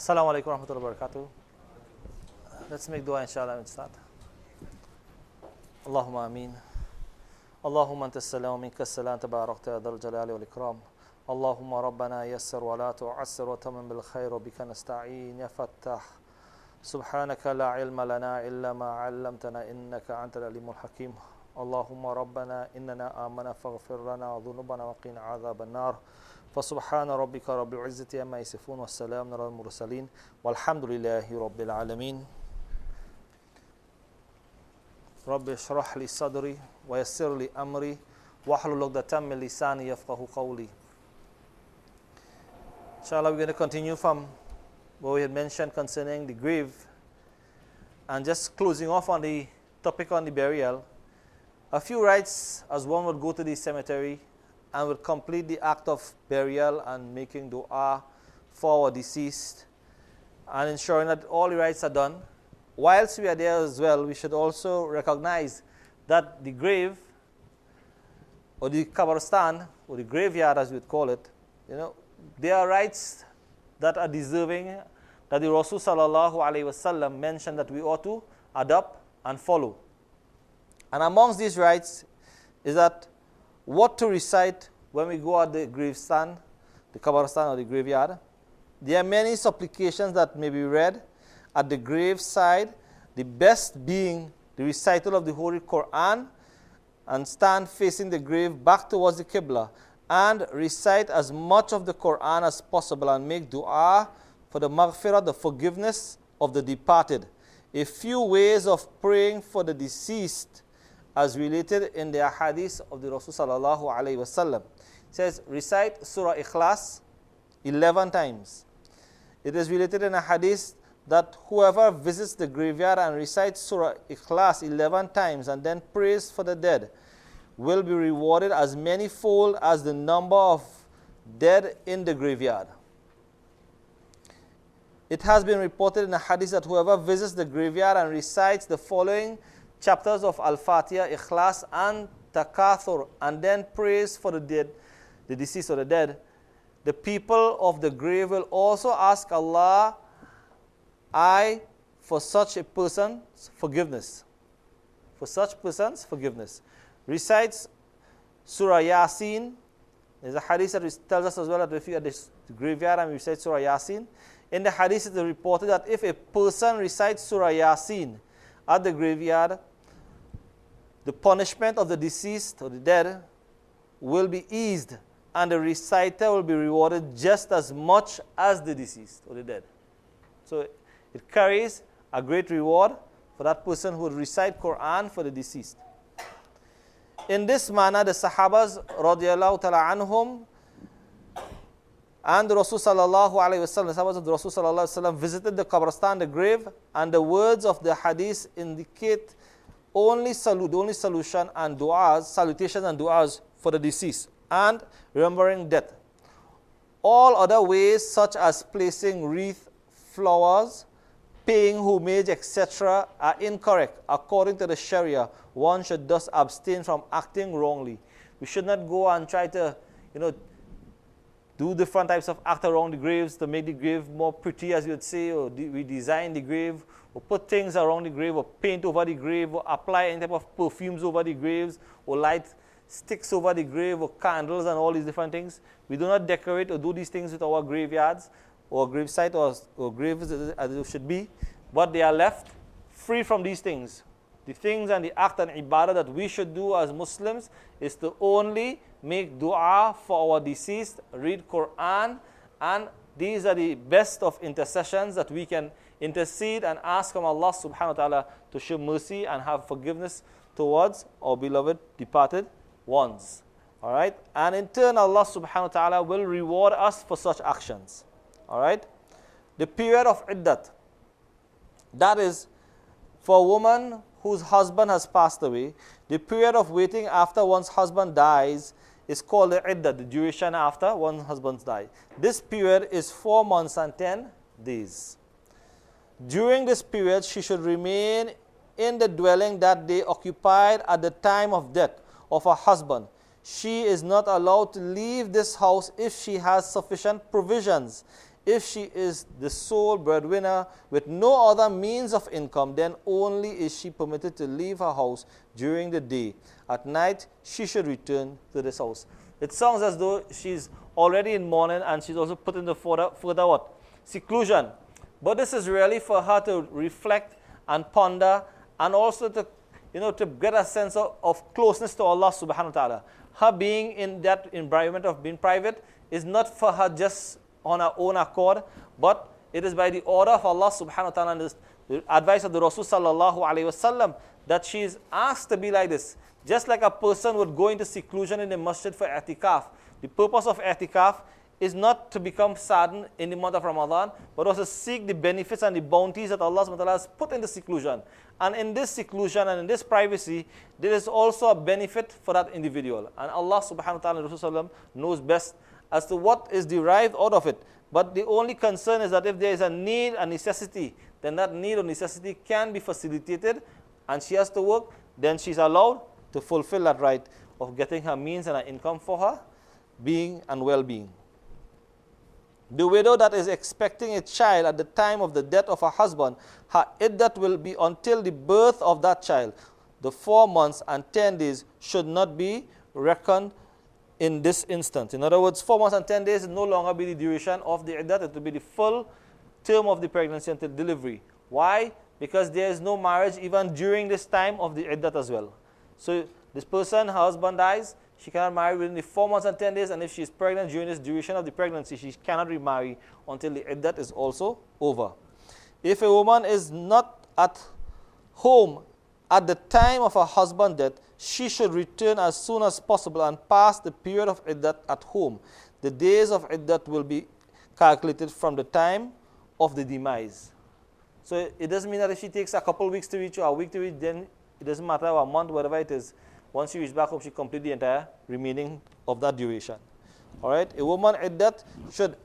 Assalamu alaikum warahmatullahi wabarakatuh. Let's make dua inshallah and start. Allahumma ameen. Allahumma anta as-salam minka as-salam tabarakta ya dhal jalali wal ikram. Allahumma rabbana yassir wa la tu'assir wa tamam bil khair wa bika nasta'in ya fattah. Subhanaka la ilma lana illa ma 'allamtana innaka antal alimul hakim. Allahumma rabbana innana amana faghfir lana dhunubana wa qina 'adhaban nar. فسبحان ربك رب العزة عما يصفون والسلام على المرسلين والحمد لله رب العالمين. رب اشرح لي صدري ويسر لي أمري واحلل عقدة من لساني يفقهوا قولي. Inshallah, we're going to continue from what we had mentioned concerning the grave, and just closing off on the topic on the burial. A few rites as one would go to the cemetery and will complete the act of burial and making dua for our deceased and ensuring that all the rites are done. Whilst we are there as well, we should also recognize that the grave, or the kabristan, or the graveyard as we would call it, there are rites that are deserving, that the Rasul sallallahu alaihi wasallam mentioned that we ought to adopt and follow. And amongst these rites is that what to recite when we go at the gravestan, the kabristan or the graveyard. There are many supplications that may be read at the graveside, the best being the recital of the Holy Quran, and stand facing the grave back towards the Qibla and recite as much of the Quran as possible and make dua for the maghfirah, the forgiveness of the departed. A few ways of praying for the deceased as related in the hadith of the Rasul sallallahu alaihi wasallam. It says, recite Surah Ikhlas 11 times. It is related in a hadith that whoever visits the graveyard and recites Surah Ikhlas 11 times and then prays for the dead will be rewarded as many-fold as the number of dead in the graveyard. It has been reported in a hadith that whoever visits the graveyard and recites the following chapters of Al-Fatiha, Ikhlas, and Takathur, and then prays for the dead, the deceased or the dead, the people of the grave will also ask Allah, for such a person's forgiveness. For such person's forgiveness. Recites Surah Yasin. There's a hadith that tells us as well that if you are at the graveyard and we recite Surah Yasin, in the hadith it is reported that if a person recites Surah Yasin at the graveyard, the punishment of the deceased or the dead will be eased, and the reciter will be rewarded just as much as the deceased or the dead. So it carries a great reward for that person who would recite Quran for the deceased. In this manner, the Sahabas radiallahu ta'ala anhum and the Rasul sallallahu alayhi wasallam, the Sahabas of the Rasul sallallahu alayhi wasallam visited the qabristan, the grave, and the words of the hadith indicate only solution and du'as, salutations and du'as for the deceased, and remembering death. All other ways, such as placing wreath, flowers, paying homage, etc., are incorrect. According to the Sharia, one should thus abstain from acting wrongly. We should not go and try to, do different types of act around the graves to make the grave more pretty, as you would say, or redesign the grave, or put things around the grave, or paint over the grave, or apply any type of perfumes over the graves, or light sticks over the grave, or candles, and all these different things. We do not decorate or do these things with our graveyards, or gravesite, or graves as it should be, but they are left free from these things. The things and the act and ibadah that we should do as Muslims is to only make dua for our deceased, read Quran, and these are the best of intercessions that we can intercede and ask from Allah subhanahu wa ta'ala to show mercy and have forgiveness towards our beloved departed ones. Alright? And in turn, Allah subhanahu wa ta'ala will reward us for such actions. Alright? The period of iddat, that is for a woman whose husband has passed away, the period of waiting after one's husband dies is called the iddat, the duration after one's husband dies. This period is 4 months and 10 days. During this period, she should remain in the dwelling that they occupied at the time of death of her husband. She is not allowed to leave this house if she has sufficient provisions If she is the sole breadwinner with no other means of income, then only is she permitted to leave her house during the day. At night, she should return to this house. It sounds as though she's already in mourning and she's also put in the further what? Seclusion. But this is really for her to reflect and ponder, and also to, to get a sense of closeness to Allah subhanahu wa ta'ala. Her being in that environment of being private is not for her just on her own accord, but it is by the order of Allah subhanahu wa ta'ala and the advice of the Rasul sallallahu alayhi wasallam that she is asked to be like this. Just like a person would go into seclusion in the masjid for i'tikaf. The purpose of i'tikaf is not to become saddened in the month of Ramadan, but also seek the benefits and the bounties that Allah subhanahu wa ta'ala has put in the seclusion. And in this seclusion and in this privacy, there is also a benefit for that individual. And Allah subhanahu wa ta'ala and Rasulullah knows best as to what is derived out of it. But the only concern is that if there is a need, a necessity, then that need or necessity can be facilitated, and she has to work, then she's allowed to fulfill that right of getting her means and her income for her being and well-being. The widow that is expecting a child at the time of the death of her husband, her iddat will be until the birth of that child. The 4 months and 10 days should not be reckoned in this instance. In other words, 4 months and 10 days will no longer be the duration of the iddat. It will be the full term of the pregnancy until delivery. Why? Because there is no marriage even during this time of the iddat as well. So this person, her husband dies, she cannot marry within the 4 months and 10 days, and if she is pregnant during this duration of the pregnancy, she cannot remarry until the iddat is also over. If a woman is not at home at the time of her husband's death, she should return as soon as possible and pass the period of iddat at home. The days of iddat will be calculated from the time of the demise. So it doesn't mean that if she takes a couple of weeks to reach or a week to reach, then it doesn't matter, a month, whatever it is. Once she reaches back home, she completes the entire remaining of that duration. All right? A woman iddat should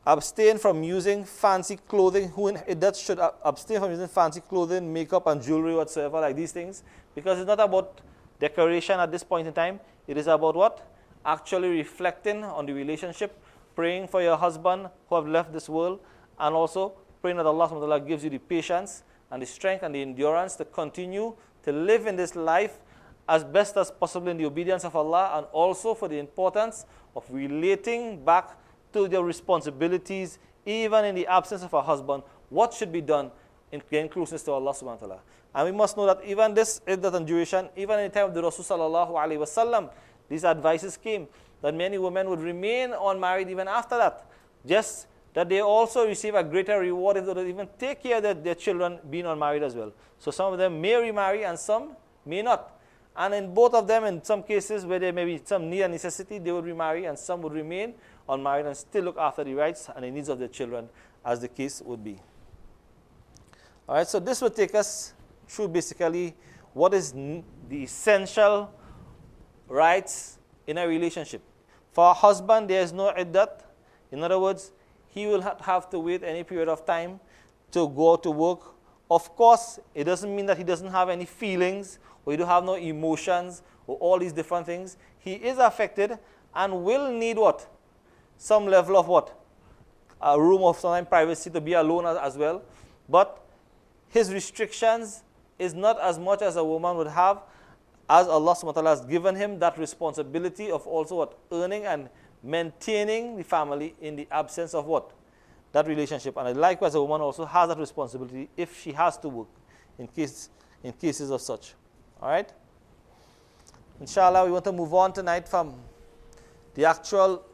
abstain from using fancy clothing. Who in iddat should abstain from using fancy clothing, makeup, and jewelry whatsoever, like these things. Because it's not about decoration at this point in time. It is about what? Actually reflecting on the relationship, praying for your husband who have left this world, and also praying that Allah subhanahu wa ta'ala gives you the patience and the strength and the endurance to continue to live in this life as best as possible in the obedience of Allah, and also for the importance of relating back to their responsibilities even in the absence of a husband. What should be done in gaining closeness to Allah subhanahu wa ta'ala? And we must know that even this iddat and duration, even in the time of the Rasul sallallahu alayhi wa sallam, these advices came that many women would remain unmarried even after that, just that they also receive a greater reward if they don't even take care of their children being unmarried as well. So some of them may remarry and some may not. And in both of them, in some cases where there may be some need and necessity, they would remarry, and some would remain unmarried and still look after the rights and the needs of their children, as the case would be. All right, so this will take us through basically what is the essential rights in a relationship. For a husband, there is no iddat. In other words, he will not have to wait any period of time to go to work. Of course, it doesn't mean that he doesn't have any feelings, or he don't have no emotions, or all these different things. He is affected and will need what? Some level of what? A room of some privacy to be alone as well. But his restrictions is not as much as a woman would have, as Allah subhanahu wa ta'ala has given him that responsibility of also what? Earning and maintaining the family in the absence of what? That relationship. And likewise, a woman also has that responsibility if she has to work in cases of such. All right? Inshallah, we want to move on tonight from the actual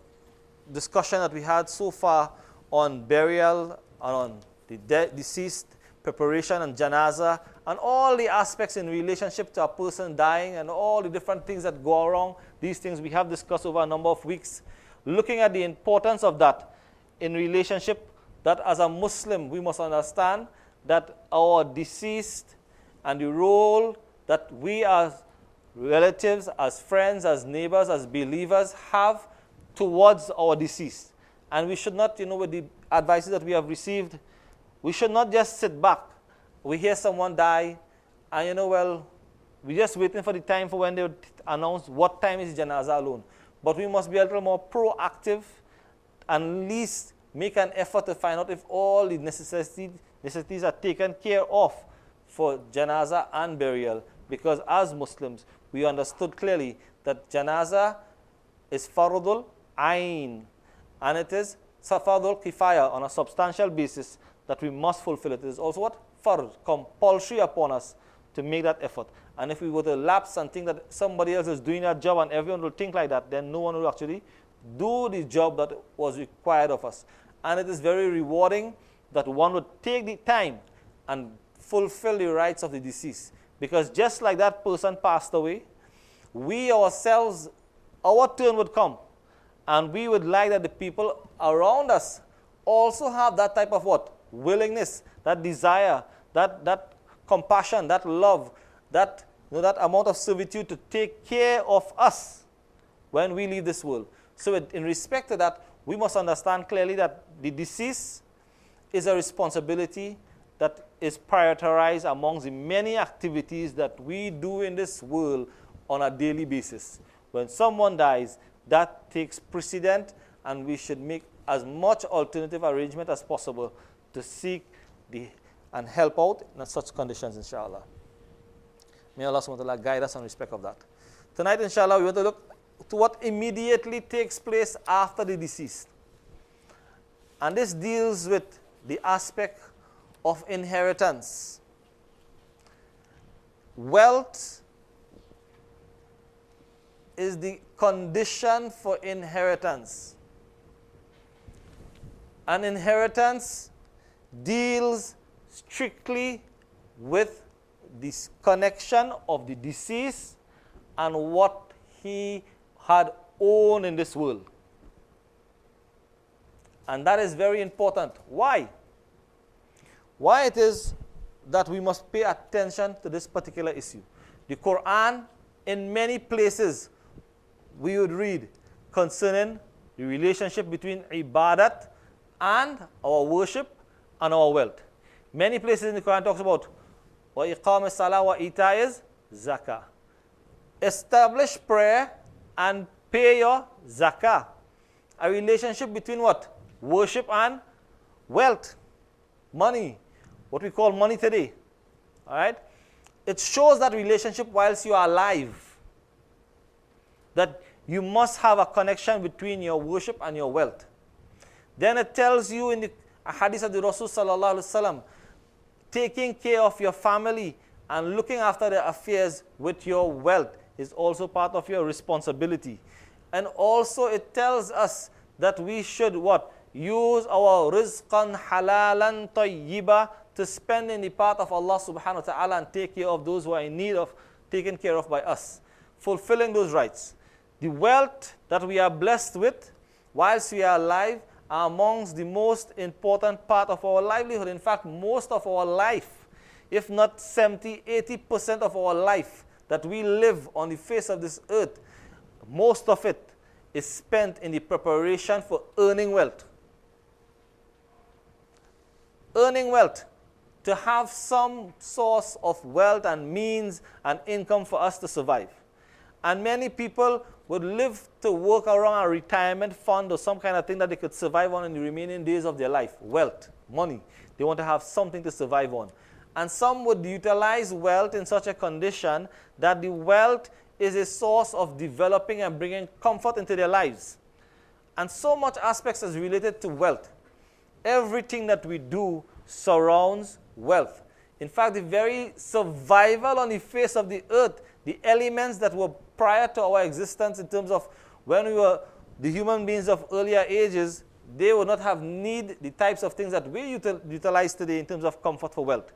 discussion that we had so far on burial, and on the deceased, preparation and janazah, and all the aspects in relationship to a person dying and all the different things that go wrong. These things we have discussed over a number of weeks, looking at the importance of that in relationship, that as a Muslim we must understand that our deceased and the role that we as relatives, as friends, as neighbors, as believers have towards our deceased. And we should not, with the advices that we have received, we should not just sit back. We hear someone die, and we're just waiting for the time for when they would announce what time is janazah alone. But we must be a little more proactive, and at least make an effort to find out if all the necessities are taken care of for janazah and burial. Because as Muslims, we understood clearly that janazah is fardul ayn, and it is fardul kifaya, on a substantial basis that we must fulfill it. It is also what? Fard, compulsory upon us to make that effort. And if we were to lapse and think that somebody else is doing that job and everyone will think like that, then no one will actually do the job that was required of us. And it is very rewarding that one would take the time and fulfill the rights of the deceased. Because just like that person passed away, we ourselves, our turn would come. And we would like that the people around us also have that type of what? Willingness, that desire, that compassion, that love, that, that amount of servitude to take care of us when we leave this world. So in respect to that, we must understand clearly that the deceased is a responsibility that is prioritized amongst the many activities that we do in this world on a daily basis. When someone dies, that takes precedent, and we should make as much alternative arrangement as possible to seek and help out in such conditions, inshallah. May Allah subhanahu wa ta'ala guide us in respect of that. Tonight, inshallah, we want to look to what immediately takes place after the deceased. And this deals with the aspect of inheritance. Wealth is the condition for inheritance. And inheritance deals strictly with this connection of the deceased and what he had owned in this world. And that is very important. Why? Why it is that we must pay attention to this particular issue. The Quran, in many places, we would read concerning the relationship between ibadat and our worship and our wealth. Many places in the Quran talks about wa iqam as-salah wa ita'iz zakah. Establish prayer and pay your zakah. A relationship between what? Worship and wealth. Money. What we call money today. Alright? It shows that relationship whilst you are alive. That you must have a connection between your worship and your wealth. Then it tells you in the hadith of the Rasul sallallahu alaihi wasallam, taking care of your family and looking after the affairs with your wealth is also part of your responsibility. And also it tells us that we should what? Use our rizqan halalan tayyiba to spend in the path of Allah subhanahu wa ta'ala and take care of those who are in need of taken care of by us. Fulfilling those rights. The wealth that we are blessed with whilst we are alive are amongst the most important part of our livelihood. In fact, most of our life, if not 70-80% of our life that we live on the face of this earth, most of it is spent in the preparation for earning wealth. Earning wealth, to have some source of wealth and means and income for us to survive. And many people would live to work around a retirement fund or some kind of thing that they could survive on in the remaining days of their life. Wealth, money. They want to have something to survive on. And some would utilize wealth in such a condition that the wealth is a source of developing and bringing comfort into their lives. And so much aspects is related to wealth. Everything that we do surrounds wealth. In fact, the very survival on the face of the earth, the elements that were prior to our existence in terms of when we were the human beings of earlier ages, they would not have need the types of things that we utilize today in terms of comfort for wealth.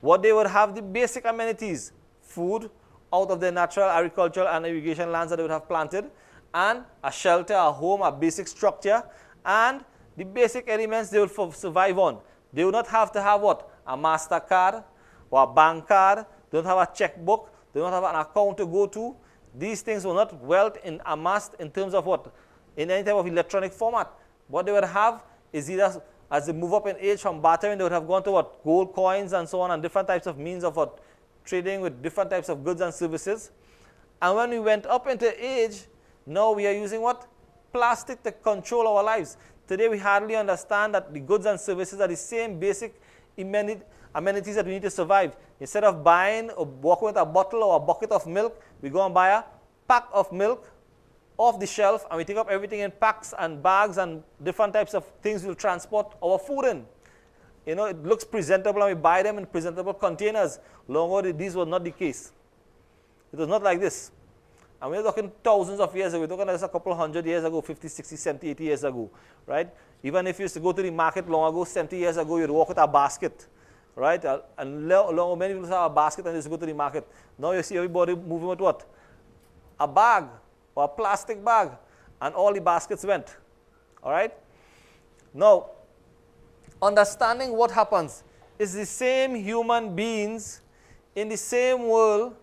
What they would have, the basic amenities, food out of their natural agricultural and irrigation lands that they would have planted, and a shelter, a home, a basic structure, and the basic elements they would survive on. They would not have to have what? A MasterCard or a bank card. They don't have a checkbook. They don't have an account to go to. These things were not wealth amassed in terms of what? In any type of electronic format. What they would have is either, as they move up in age from bartering, they would have gone to what? Gold coins and so on, and different types of means of what? Trading with different types of goods and services. And when we went up into age, now we are using what? Plastic to control our lives. Today we hardly understand that the goods and services are the same basic amenities that we need to survive. Instead of buying or walking with a bottle or a bucket of milk, we go and buy a pack of milk off the shelf, and we take up everything in packs and bags and different types of things we'll transport our food in. You know, it looks presentable and we buy them in presentable containers. Long ago, these were not the case. It was not like this. And we're talking thousands of years ago. We're talking just a couple hundred years ago, 50, 60, 70, 80 years ago, right? Even if you used to go to the market long ago, 70 years ago, you'd walk with a basket, right? And many people have a basket and they used to go to the market. Now you see everybody moving with what? A bag or a plastic bag. And all the baskets went, all right? Now, understanding what happens is the same human beings in the same world,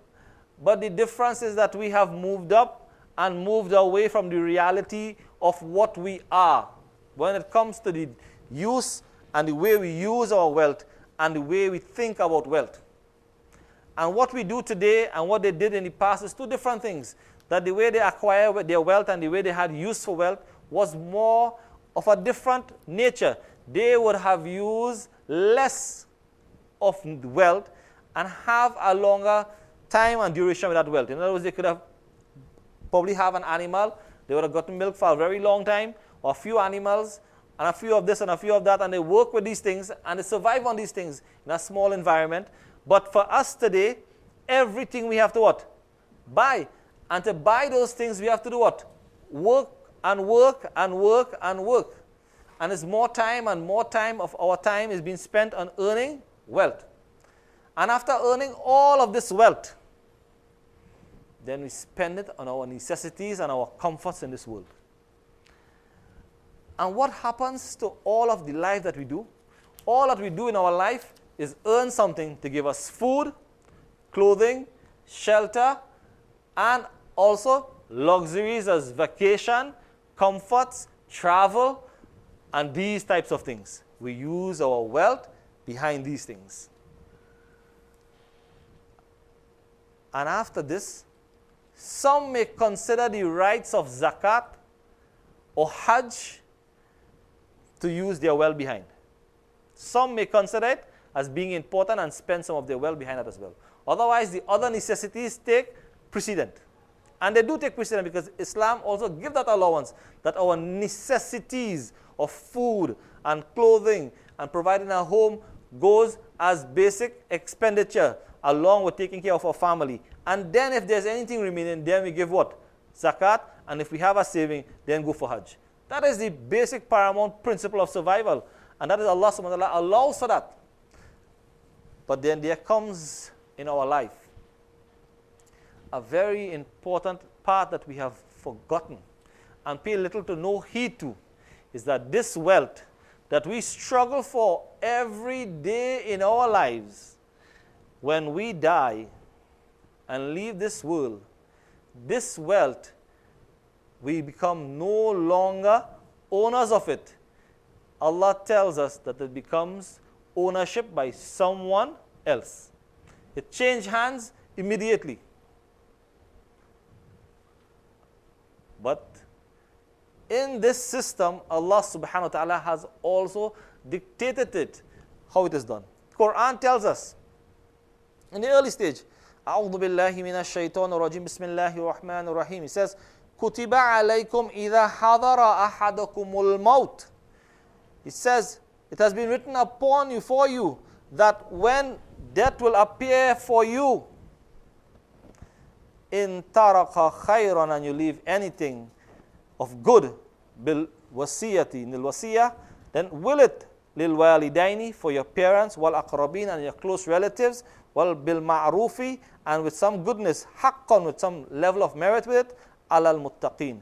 but the difference is that we have moved up and moved away from the reality of what we are when it comes to the use and the way we use our wealth and the way we think about wealth. And what we do today and what they did in the past is two different things. That the way they acquire their wealth and the way they had use for wealth was more of a different nature. They would have used less of wealth and have a longer time and duration with that wealth. In other words, they could have probably have an animal. They would have gotten milk for a very long time, or a few animals, and a few of this and a few of that, and they work with these things, and they survive on these things in a small environment. But for us today, everything we have to what? Buy. And to buy those things, we have to do what? Work and work and work and work. And it's more time and more time of our time is being spent on earning wealth. And after earning all of this wealth, then we spend it on our necessities and our comforts in this world. And what happens to all of the life that we do? All that we do in our life is earn something to give us food, clothing, shelter, and also luxuries as vacation, comforts, travel, and these types of things. We use our wealth behind these things. And after this, some may consider the rights of zakat or hajj to use their wealth behind. Some may consider it as being important and spend some of their wealth behind it as well. Otherwise, the other necessities take precedent. And they do take precedent because Islam also gives that allowance that our necessities of food and clothing and providing a home goes as basic expenditure along with taking care of our family. And then if there's anything remaining, then we give what? Zakat. And if we have a saving, then go for Hajj. That is the basic paramount principle of survival. And that is Allah subhanahu wa ta'ala allows for that. But then there comes in our life a very important part that we have forgotten and pay little to no heed to, is that this wealth that we struggle for every day in our lives, when we die and leave this world, this wealth, we become no longer owners of it. Allah tells us that it becomes ownership by someone else. It changes hands immediately. But in this system, Allah subhanahu wa ta'ala has also dictated it, how it is done. Quran tells us, in the early stage, أعوذ بالله من الشيطان الرجيم بسم الله الرحمن الرحيم. He says, كُتِبَ عَلَيْكُمْ إِذَا حَضَرَ أَحَدَكُمُ الْمَوْتِ. It says, it has been written upon you, for you, that when death will appear for you, in taraka khayran, and you leave anything of good, bil wasiyati, in the wasiyah, then will it lil walidaini, for your parents, wal aqrabin, and your close relatives, wal bil ma'rufi, and with some goodness, haqqan, with some level of merit with it, alal muttaqin,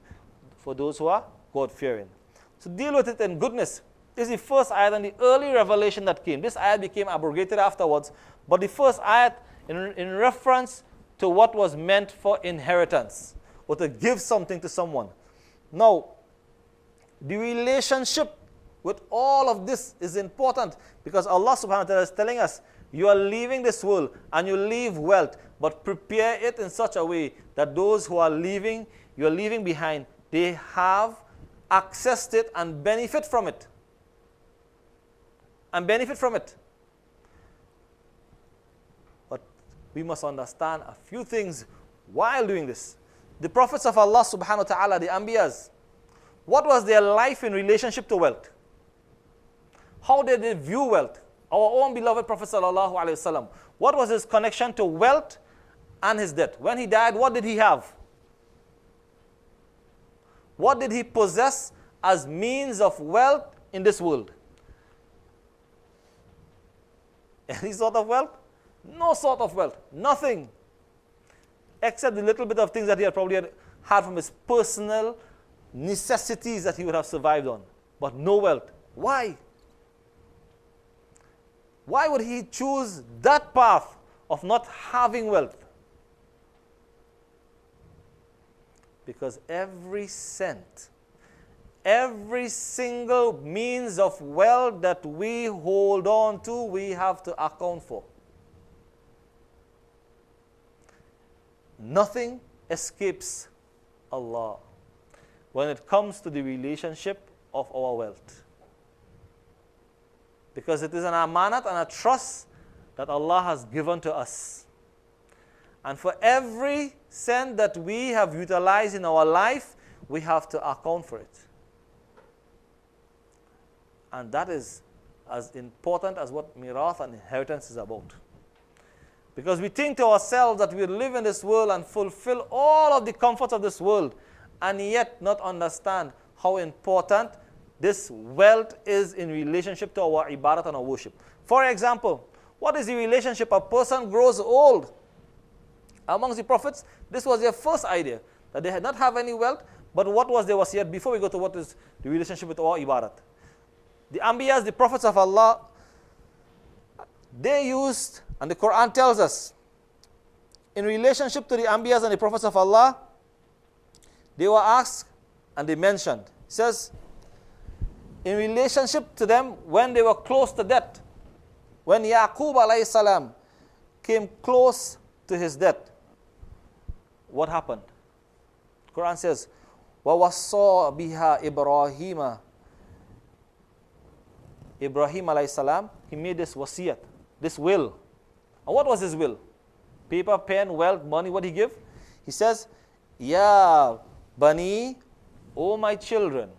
for those who are God-fearing. So deal with it in goodness. This is the first ayat and the early revelation that came. This ayat became abrogated afterwards, but the first ayat in reference to what was meant for inheritance, or to give something to someone. Now, the relationship with all of this is important, because Allah subhanahu wa ta'ala is telling us, you are leaving this world and you leave wealth, but prepare it in such a way that those who are leaving, you are leaving behind, they have access it and benefit from it. And benefit from it. But we must understand a few things while doing this. The prophets of Allah subhanahu wa ta'ala, the Anbiyas, what was their life in relationship to wealth? How did they view wealth? Our own beloved Prophet sallallahu alaihi wasallam, what was his connection to wealth and his death? When he died, what did he have? What did he possess as means of wealth in this world? Any sort of wealth? No sort of wealth. Nothing. Except the little bit of things that he had probably had from his personal necessities that he would have survived on. But no wealth. Why? Why would he choose that path of not having wealth? Because every cent, every single means of wealth that we hold on to, we have to account for. Nothing escapes Allah when it comes to the relationship of our wealth. Because it is an amanat and a trust that Allah has given to us. And for every cent that we have utilized in our life, we have to account for it. And that is as important as what mirath and inheritance is about. Because we think to ourselves that we live in this world and fulfill all of the comforts of this world, and yet not understand how important this wealth is in relationship to our ibadat and our worship. For example, what is the relationship? A person grows old. Amongst the prophets, this was their first idea, that they had not have any wealth, but what was their wasiyat? Before we go to what is the relationship with our ibadat. The Anbiyas, the prophets of Allah, they used, and the Quran tells us, in relationship to the Anbiyas and the prophets of Allah, they were asked and they mentioned. It says, in relationship to them when they were close to death, when Yaqub alayhi salam came close to his death, what happened? Quran says, وَوَصَّى بِهَا إِبْرَاهِيمَ Ibrahim alayhi salam, he made this wasiyat, this will. And what was his will? Paper, pen, wealth, money, what did he give? He says, Ya Bani, O my children,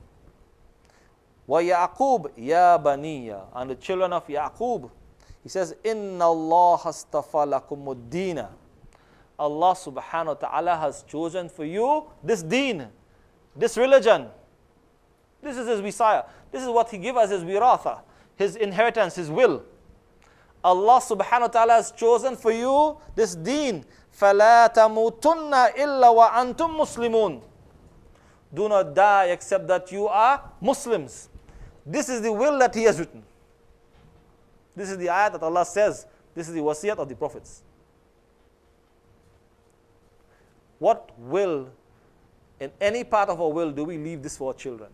wa Yaqub, Ya Baniya, and the children of Yaqub. He says, Inna Allah hastafa lakumuddina. Allah subhanahu wa ta'ala has chosen for you this deen, this religion. This is his Messiah. This is what he gave us, his wiratha, his inheritance, his will. Allah subhanahu wa ta'ala has chosen for you this deen. فَلَا تَمُوتُنَّ إِلَّا وَأَنْتُمْ مُسْلِمُونَ. Do not die except that you are Muslims. This is the will that he has written. This is the ayat that Allah says. This is the wasiyat of the prophets. What will, in any part of our will, do we leave this for our children?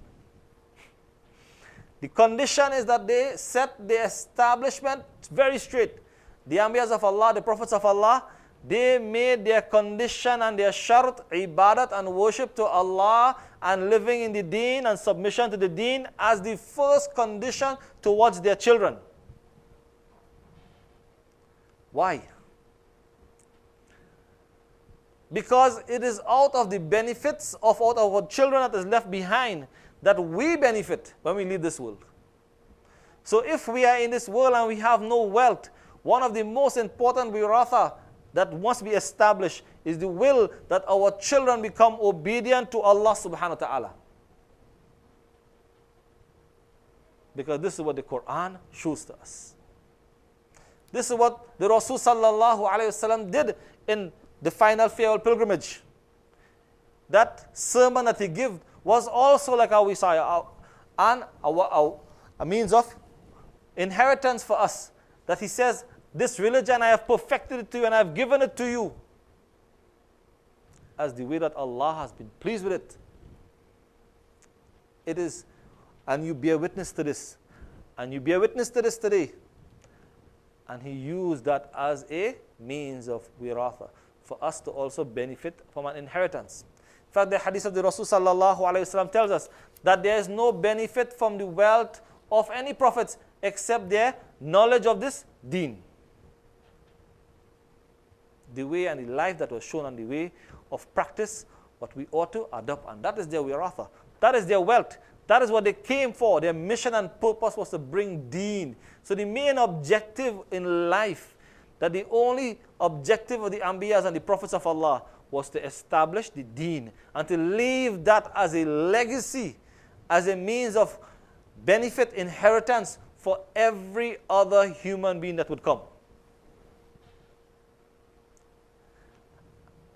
The condition is that they set the establishment very straight. The Anbiyas of Allah, the prophets of Allah, they made their condition and their shart, ibadat and worship to Allah and living in the deen and submission to the deen as the first condition towards their children. Why? Because it is out of the benefits of our children that is left behind that we benefit when we leave this world. So if we are in this world and we have no wealth, one of the most important wiratha that must be established is the will that our children become obedient to Allah subhanahu wa ta'ala. Because this is what the Quran shows to us. This is what the Rasul sallallahu alayhi wasallam did in the final farewell pilgrimage. That sermon that he gave was also like our Messiah and a means of inheritance for us. That he says, this religion I have perfected it to you and I have given it to you as the way that Allah has been pleased with it. It is, and you bear witness to this. And you bear witness to this today. And he used that as a means of wiratha, for us to also benefit from an inheritance. In fact, the hadith of the Rasul sallallahu alayhi wa sallam tells us that there is no benefit from the wealth of any prophets except their knowledge of this deen. The way and the life that was shown and the way of practice, what we ought to adopt. And that is their wiratha. That is their wealth. That is what they came for. Their mission and purpose was to bring deen. So the main objective in life, that the only objective of the Anbiyas and the prophets of Allah was to establish the deen and to leave that as a legacy, as a means of benefit, inheritance for every other human being that would come.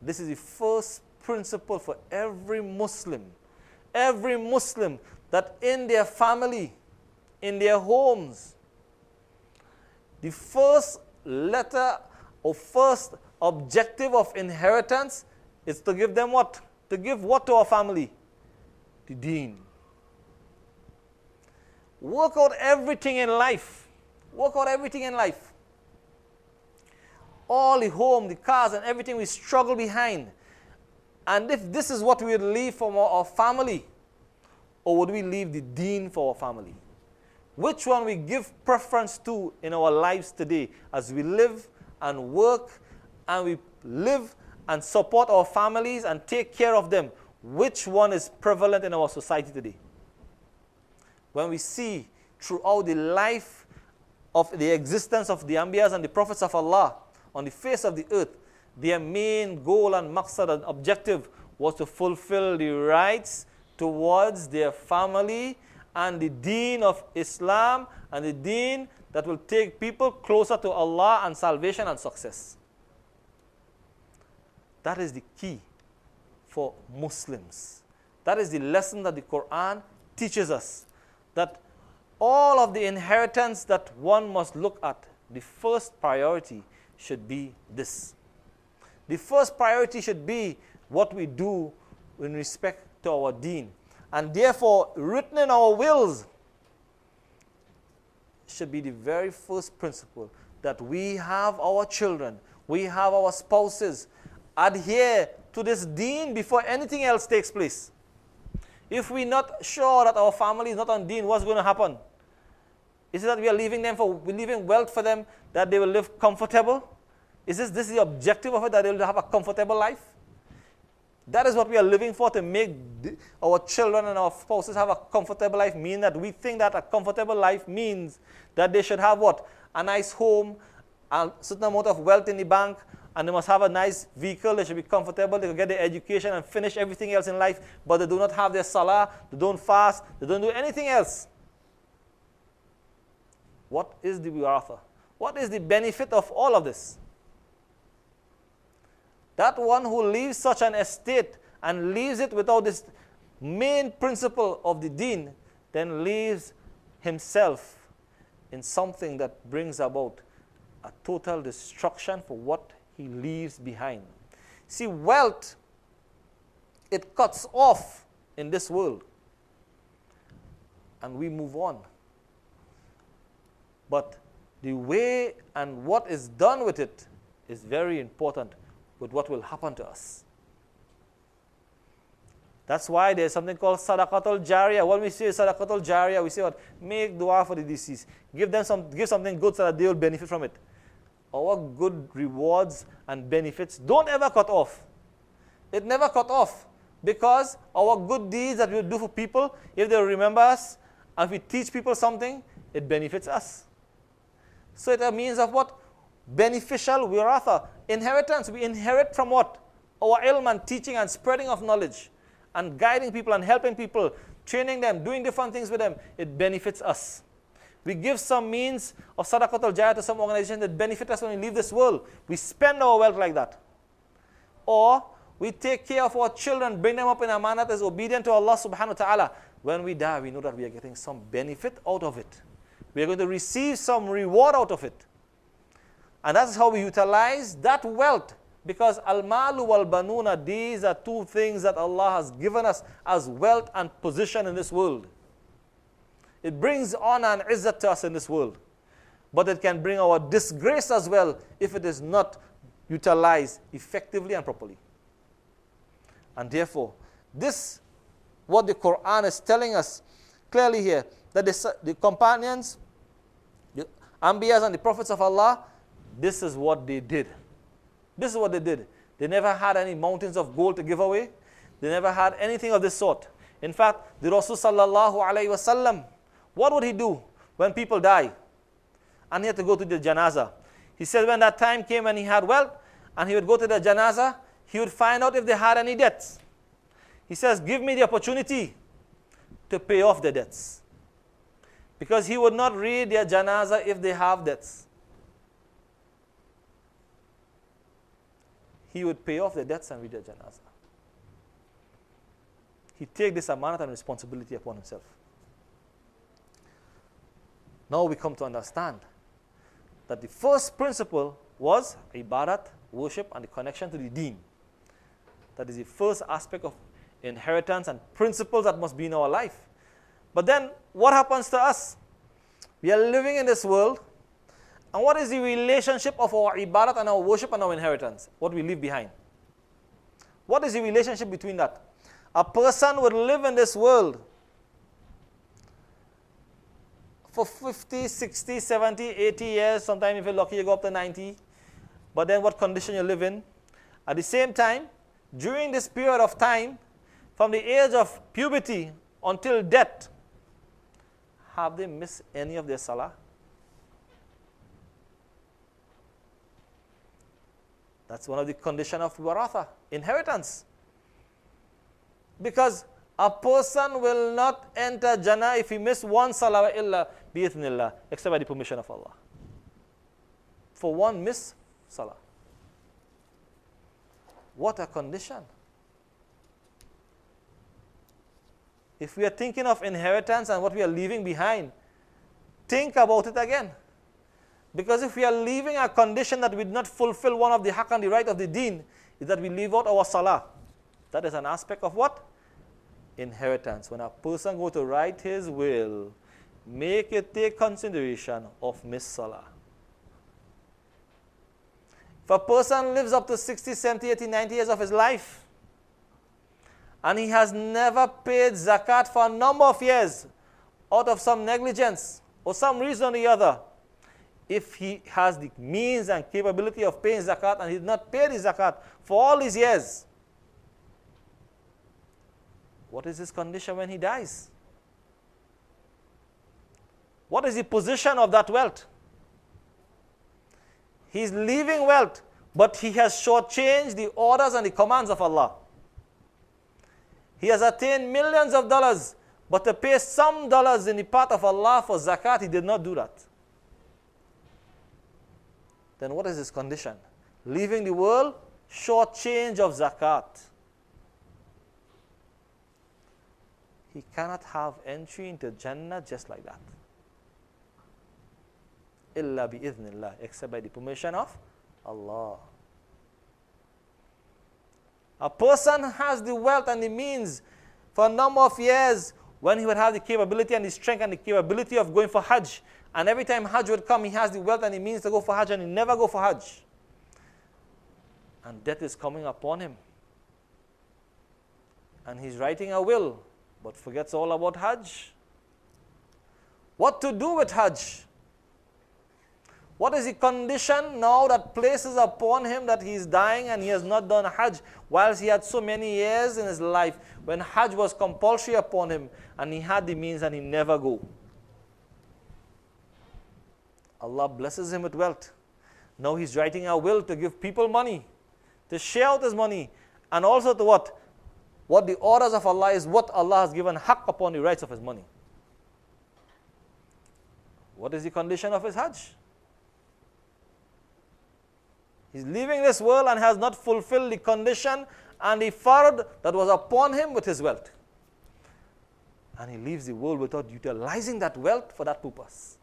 This is the first principle for every Muslim. Every Muslim, that in their family, in their homes, the first letter or first objective of inheritance is to give them what? To give what to our family? The deen. Work out everything in life. Work out everything in life. All the home, the cars, and everything we struggle behind. And if this is what we would leave for our family, or would we leave the deen for our family? Which one we give preference to in our lives today as we live and work and we live and support our families and take care of them? Which one is prevalent in our society today? When we see throughout the life of the existence of the Anbiyas and the prophets of Allah on the face of the earth, their main goal and maqsad and objective was to fulfill the rights towards their family and the deen of Islam and the deen that will take people closer to Allah and salvation and success. That is the key for Muslims. That is the lesson that the Quran teaches us. That all of the inheritance that one must look at, the first priority should be this. The first priority should be what we do in respect to our deen. And therefore, written in our wills should be the very first principle, that we have our children, we have our spouses adhere to this deen before anything else takes place. If we're not sure that our family is not on deen, what's going to happen? Is it that we are leaving wealth for them, that they will live comfortable? Is this the objective of it, that they will have a comfortable life? That is what we are living for, to make our children and our spouses have a comfortable life, meaning that we think that a comfortable life means that they should have what? A nice home, a certain amount of wealth in the bank, and they must have a nice vehicle, they should be comfortable, they can get their education and finish everything else in life, but they do not have their salah, they don't fast, they don't do anything else. What is the wiratha? What is the benefit of all of this? That one who leaves such an estate and leaves it without this main principle of the deen, then leaves himself in something that brings about a total destruction for what he leaves behind. See, wealth, it cuts off in this world, and we move on. But the way and what is done with it is very important with what will happen to us. That's why there's something called sadaqatul jariyah. When we say sadaqatul jariyah, we say what? Make dua for the deceased. Give something good so that they will benefit from it. Our good rewards and benefits don't ever cut off. It never cut off, because our good deeds that we do for people, if they remember us, and if we teach people something, it benefits us. So it means of what? Beneficial wiratha, inheritance. We inherit from what? Our ilm and teaching and spreading of knowledge and guiding people and helping people, training them, doing different things with them. It benefits us. We give some means of sadaqatul jariyah to some organization that benefit us when we leave this world. We spend our wealth like that. Or we take care of our children, bring them up in a manner that is obedient to Allah subhanahu wa ta'ala. When we die, we know that we are getting some benefit out of it. We are going to receive some reward out of it. And that's how we utilize that wealth. Because al-malu wal-banuna, these are two things that Allah has given us as wealth and position in this world. It brings honor and izzat to us in this world. But it can bring our disgrace as well if it is not utilized effectively and properly. And therefore, this what the Quran is telling us clearly here, that the companions, the Anbiyas and the prophets of Allah, this is what they did. This is what they did. They never had any mountains of gold to give away. They never had anything of this sort. In fact, the Rasul sallallahu alayhi wasallam, what would he do when people die? And he had to go to the janazah. He said when that time came and he had wealth, and he would go to the janazah, he would find out if they had any debts. He says, give me the opportunity to pay off the debts. Because he would not read their janazah if they have debts. He would pay off the debts and read their janazah. He take this amanat and responsibility upon himself. Now we come to understand that the first principle was ibadat, worship, and the connection to the deen. That is the first aspect of inheritance and principles that must be in our life. But then, what happens to us? We are living in this world, and what is the relationship of our ibadat and our worship and our inheritance? What we leave behind. What is the relationship between that? A person would live in this world for 50, 60, 70, 80 years. Sometimes if you're lucky, you go up to 90. But then what condition you live in? At the same time, during this period of time, from the age of puberty until death, have they missed any of their salah? That's one of the conditions of waratha, inheritance. Because a person will not enter Jannah if he miss one salah illa bi'ithnillah, except by the permission of Allah. For one miss salah. What a condition. If we are thinking of inheritance and what we are leaving behind, think about it again. Because if we are leaving a condition that we did not fulfill one of the haqq and the right of the deen, is that we leave out our salah. That is an aspect of what? Inheritance. When a person go to write his will, make it take consideration of missed salah. If a person lives up to 60, 70, 80, 90 years of his life, and he has never paid zakat for a number of years, out of some negligence or some reason or the other, if he has the means and capability of paying zakat and he did not pay the zakat for all these years, what is his condition when he dies? What is the position of that wealth? He is leaving wealth, but he has shortchanged the orders and the commands of Allah. He has attained millions of dollars, but to pay some dollars in the path of Allah for zakat, he did not do that. Then what is his condition? Leaving the world, shortchange of zakat. He cannot have entry into Jannah just like that. Illa bi-idhnillah, except by the permission of Allah. A person has the wealth and the means for a number of years when he would have the capability and the strength and the capability of going for Hajj. And every time Hajj would come, he has the wealth and the means to go for Hajj, and he never go for Hajj. And death is coming upon him. And he's writing a will, but forgets all about Hajj. What to do with Hajj? What is the condition now that places upon him that he is dying and he has not done Hajj, whilst he had so many years in his life when Hajj was compulsory upon him and he had the means and he never go? Allah blesses him with wealth. Now he's writing a will to give people money, to share out his money, and also to what? What the orders of Allah is, what Allah has given haqq upon the rights of his money. What is the condition of his Hajj? He's leaving this world and has not fulfilled the condition and the fard that was upon him with his wealth. And he leaves the world without utilizing that wealth for that purpose.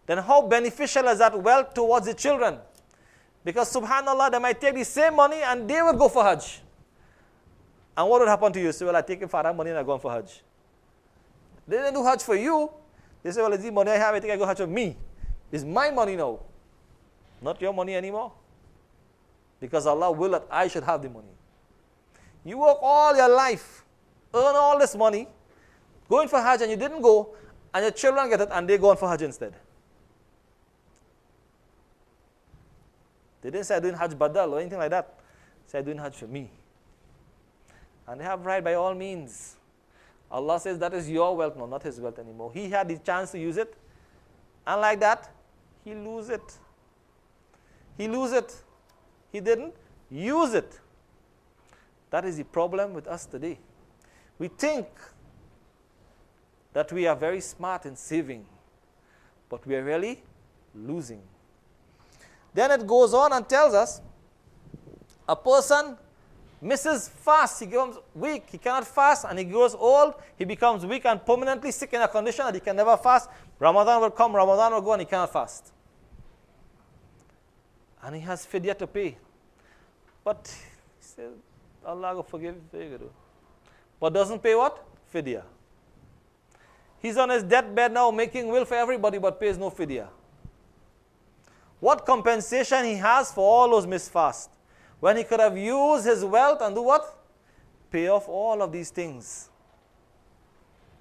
Then how beneficial is that wealth towards the children? Because subhanAllah, they might take the same money and they will go for Hajj. And what would happen to you? Say, well, I take Farah money and I go for Hajj. They didn't do Hajj for you. They say, well, it's the money I have, I think I go Hajj for me. It's my money now. Not your money anymore. Because Allah will that I should have the money. You work all your life, earn all this money, going for Hajj and you didn't go, and your children get it and they go on for Hajj instead. They didn't say I'm doing Hajj Badal or anything like that. They say I'm doing Hajj for me. And they have right by all means. Allah says that is your wealth, no, not his wealth anymore. He had the chance to use it, and like that, he lose it. He lose it. He didn't use it. That is the problem with us today. We think that we are very smart in saving, but we are really losing. Then it goes on and tells us, a person misses fast, he becomes weak, he cannot fast, and he grows old, he becomes weak and permanently sick in a condition that he can never fast. Ramadan will come, Ramadan will go, and he cannot fast. And he has fidya to pay. But he says, Allah will forgive you. But doesn't pay what? Fidya. He's on his deathbed now making will for everybody but pays no fidya. What compensation he has for all those missed fasts, when he could have used his wealth and do what? Pay off all of these things.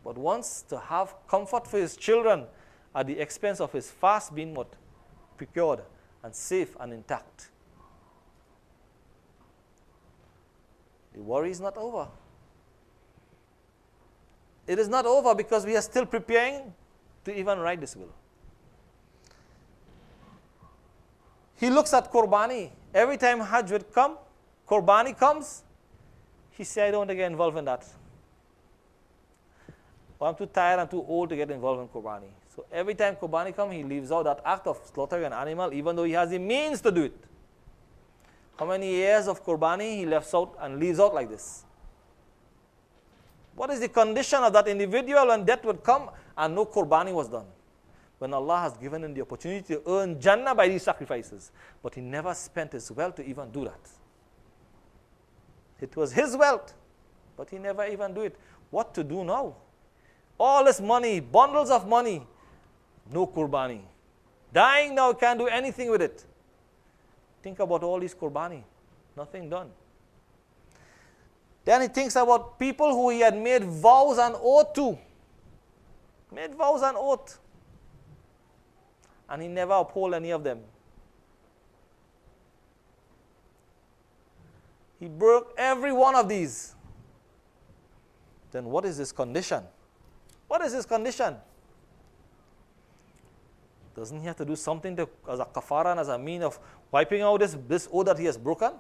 But wants to have comfort for his children at the expense of his fast being what? Procured and safe and intact. The worry is not over. It is not over because we are still preparing to even write this will. He looks at Qurbani. Every time Hajj would come, Qurbani comes, he said, I don't want to get involved in that. Or I'm too tired, I'm too old to get involved in Qurbani. So every time Qurbani comes, he leaves out that act of slaughtering an animal, even though he has the means to do it. How many years of Qurbani he left out and leaves out like this? What is the condition of that individual when death would come and no Qurbani was done? When Allah has given him the opportunity to earn Jannah by these sacrifices. But he never spent his wealth to even do that. It was his wealth, but he never even do it. What to do now? All this money, bundles of money, no Qurbani. Dying now, can't do anything with it. Think about all these Qurbani, nothing done. Then he thinks about people who he had made vows and oath to. Made vows and oath. And he never uphold any of them. He broke every one of these. Then what is his condition? What is his condition? Doesn't he have to do something to, as a kafara and as a mean of wiping out this oath that he has broken?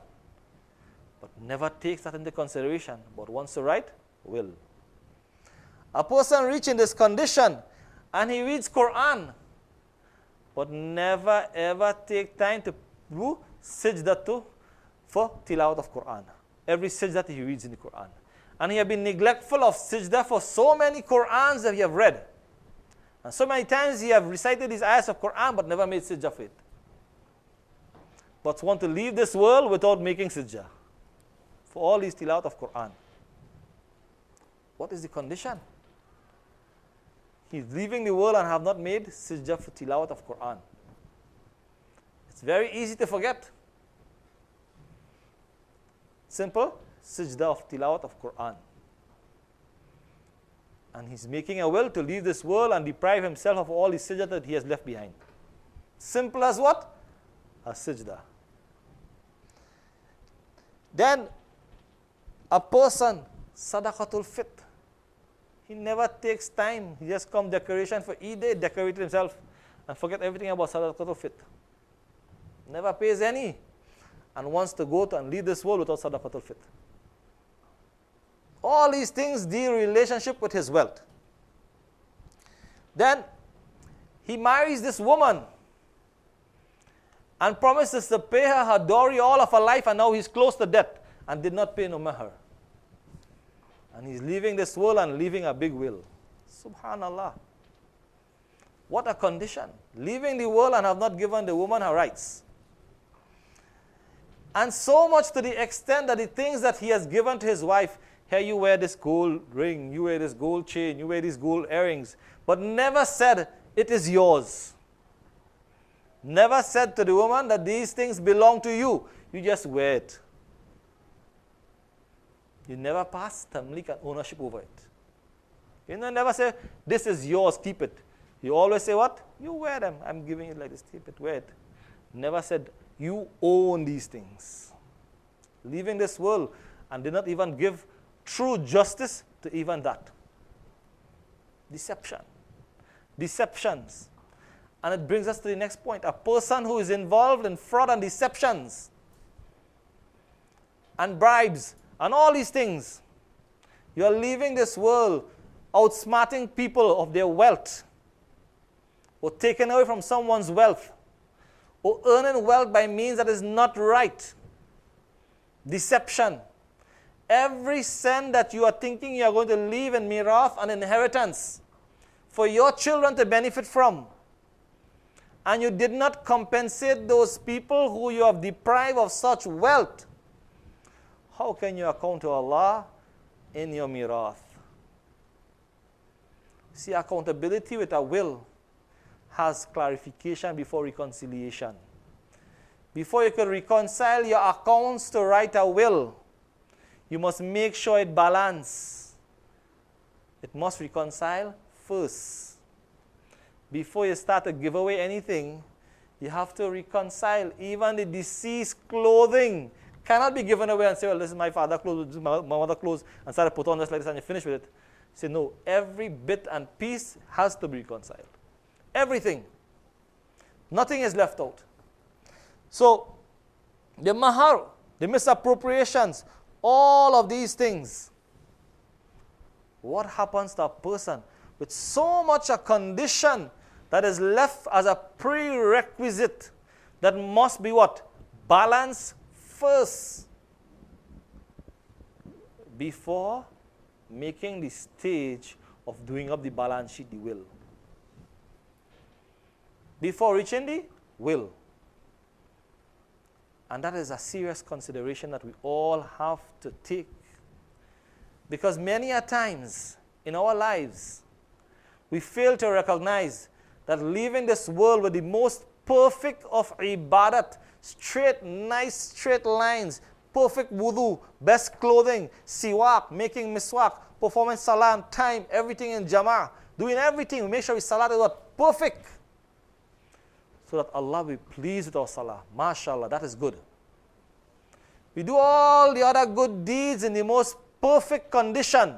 But never takes that into consideration, but wants to write will. A person reaching this condition and he reads Quran, but never ever take time to do sajda for tilawat of Quran. Every sajda that he reads in the Quran. And he has been neglectful of sajda for so many Qurans that he have read. And so many times he have recited these ayahs of Quran but never made sajda for it. But want to leave this world without making sajda for all these tilawat of Quran. What is the condition? He's leaving the world and have not made sajda for tilawat of Quran. It's very easy to forget. Simple, sajda of tilawat of Quran. And he's making a will to leave this world and deprive himself of all the sajda that he has left behind. Simple as what? A sajda. Then a person, sadaqatul fit. He never takes time. He just come decoration for Eid day, decorate himself, and forget everything about sadaqatul fit. Never pays any, and wants to go to and leave this world without sadaqatul fit. All these things deal relationship with his wealth. Then he marries this woman and promises to pay her dowry all of her life, and now he's close to death and did not pay no mahar. And he's leaving this world and leaving a big will. Subhanallah. What a condition. Leaving the world and have not given the woman her rights. And so much to the extent that the things that he has given to his wife, here you wear this gold ring, you wear this gold chain, you wear these gold earrings, but never said, it is yours. Never said to the woman that these things belong to you. You just wear it. You never pass tamlik and ownership over it. You never say, this is yours, keep it. You always say what? You wear them. I'm giving it like this, keep it, wear it. Never said, you own these things. Leaving this world and did not even give true justice to even that. Deception. Deceptions. And it brings us to the next point. A person who is involved in fraud and deceptions and bribes and all these things, you are leaving this world outsmarting people of their wealth, or taking away from someone's wealth, or earning wealth by means that is not right. Deception. Every cent that you are thinking you are going to leave in mirath and inheritance for your children to benefit from, and you did not compensate those people who you have deprived of such wealth, how can you account to Allah in your mirath? See, accountability with a will has clarification before reconciliation. Before you can reconcile your accounts to write a will, you must make sure it balances. It must reconcile first. Before you start to give away anything, you have to reconcile. Even the deceased clothing cannot be given away and say, well, this is my father's clothes, this is my mother's clothes, and start to put on just like this and you finish with it. Say, no, every bit and piece has to be reconciled. Everything. Nothing is left out. So, the mahar, the misappropriations, all of these things, what happens to a person with so much a condition that is left as a prerequisite that must be what? Balanced first before making the stage of doing up the balance sheet, the will. Before reaching the will. And that is a serious consideration that we all have to take. Because many a times in our lives, we fail to recognize that leaving this world with the most perfect of ibadat, straight, nice straight lines, perfect wudu, best clothing, siwak, making miswak, performing salah on time, everything in jama'ah, doing everything. We make sure we salah is what? Perfect. So that Allah will be pleased with our salah. MashaAllah, that is good. We do all the other good deeds in the most perfect condition.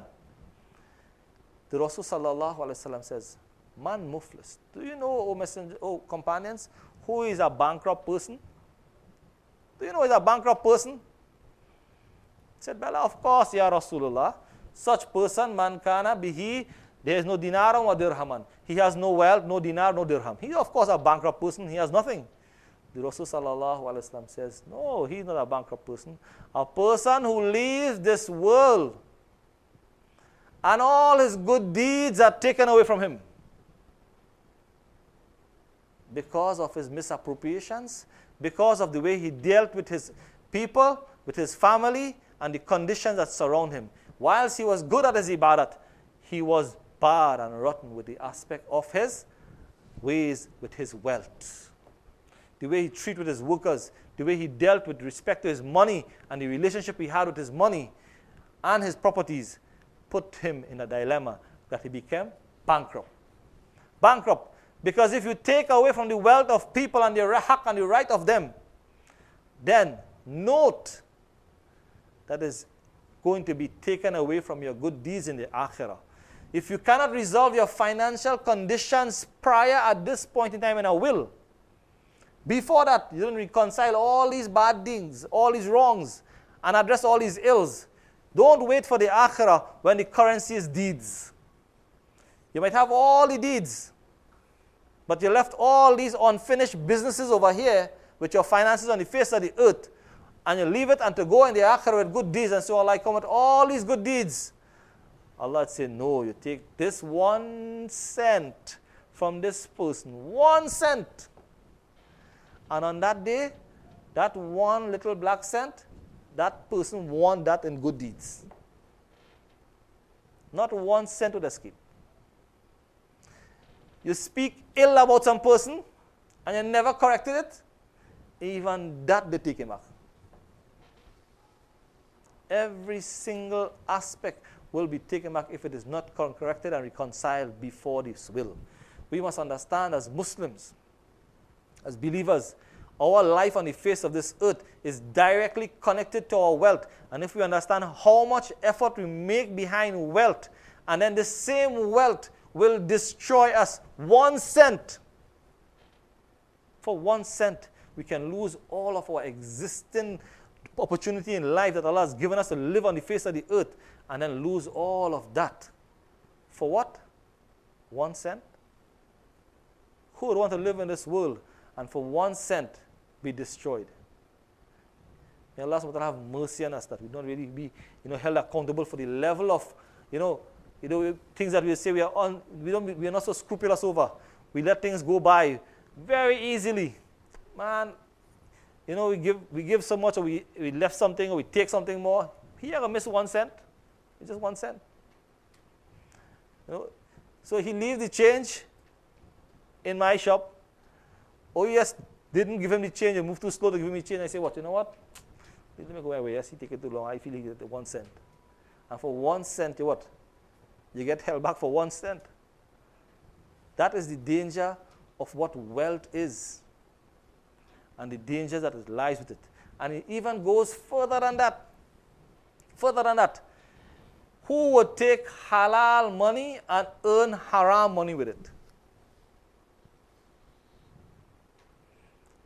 The Rasul sallallahu alaihi wasallam says, man muflis. Do you know, O messenger, O companions, who is a bankrupt person? Do you know who is a bankrupt person? He said, well, of course, Ya Rasulullah. Such person, man kana bihi, there is no dinar or dirhaman. He has no wealth, no dinar, no dirham. He is, of course, a bankrupt person. He has nothing. The Rasul sallallahu alaihi wasallam says, no, he is not a bankrupt person. A person who leaves this world and all his good deeds are taken away from him because of his misappropriations, because of the way he dealt with his people, with his family, and the conditions that surround him. Whilst he was good at his ibadat, he was bad and rotten with the aspect of his ways with his wealth. The way he treated with his workers, the way he dealt with respect to his money and the relationship he had with his money and his properties put him in a dilemma that he became bankrupt. Bankrupt. Because if you take away from the wealth of people and the haq and the right of them, then note that is going to be taken away from your good deeds in the akhirah. If you cannot resolve your financial conditions prior at this point in time in a will, before that, you don't reconcile all these bad things, all these wrongs, and address all these ills. Don't wait for the akhirah when the currency is deeds. You might have all the deeds, but you left all these unfinished businesses over here with your finances on the face of the earth, and you leave it and to go in the akhirah with good deeds, and so Allah come with all these good deeds. Allah would say, no, you take this 1 cent from this person, 1 cent. And on that day, that one little black cent, that person won that in good deeds. Not 1 cent would escape. You speak ill about some person, and you never corrected it, even that they take him back. every single aspect will be taken back if it is not corrected and reconciled before this will. We must understand as Muslims, as believers, our life on the face of this earth is directly connected to our wealth. And if we understand how much effort we make behind wealth, and then the same wealth will destroy us, 1 cent. For 1 cent, we can lose all of our existing opportunity in life that Allah has given us to live on the face of the earth, and then lose all of that. For what? 1 cent? Who would want to live in this world and for 1 cent be destroyed? May Allah subhanahu wa ta'ala have mercy on us that we don't really be held accountable for the level of things that we say we are not so scrupulous over. We let things go by very easily. Man, we give so much, or we left something, or we take something more. He ever miss 1 cent? It's just 1 cent. So he leaves the change in my shop. Oh yes, didn't give him the change, and moved too slow to give him the change. I say, what? You know what? Let me go away. Yes, he take it too long. I feel he get the 1 cent. And for 1 cent, what? You get held back for 1 cent. That is the danger of what wealth is, and the danger that lies with it. And it even goes further than that. Further than that. Who would take halal money and earn haram money with it?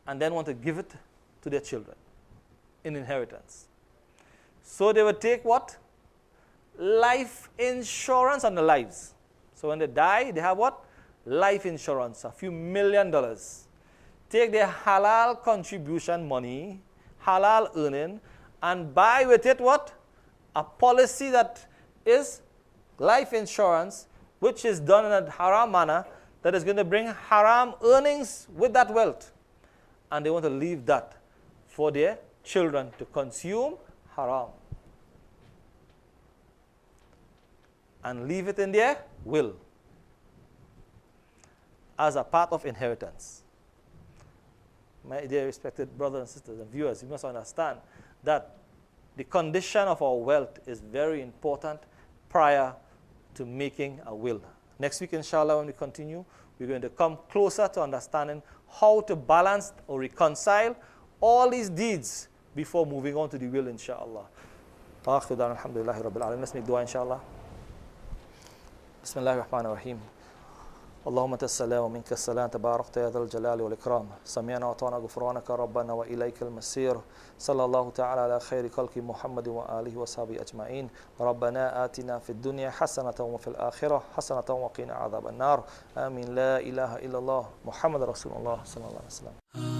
And then want to give it to their children in inheritance. So they would take what? Life insurance on their lives. So when they die, they have what? Life insurance, a few $1 million. Take their halal contribution money, halal earning, and buy with it what? A policy that is life insurance, which is done in a haram manner, that is going to bring haram earnings with that wealth. And they want to leave that for their children to consume haram. And leave it in their will as a part of inheritance. My dear respected brothers and sisters and viewers, you must understand that the condition of our wealth is very important prior to making a will. Next week, inshallah, when we continue, we're going to come closer to understanding how to balance or reconcile all these deeds before moving on to the will, inshallah. Let's make dua, inshallah. Bismillahir Rahmanir Rahim. اللهم انت السلام ومنك السلام تباركت يا ذا الجلال والاكرام سمعنا وأطعنا غفرانك ربنا واليك المصير صلى الله تعالى على خير خلق محمد واله وصحبه اجمعين ربنا آتنا في الدنيا حسنة وفي الآخرة حسنة وقنا عذاب النار آمين لا إله إلا الله محمد رسول الله صلى الله عليه وسلم.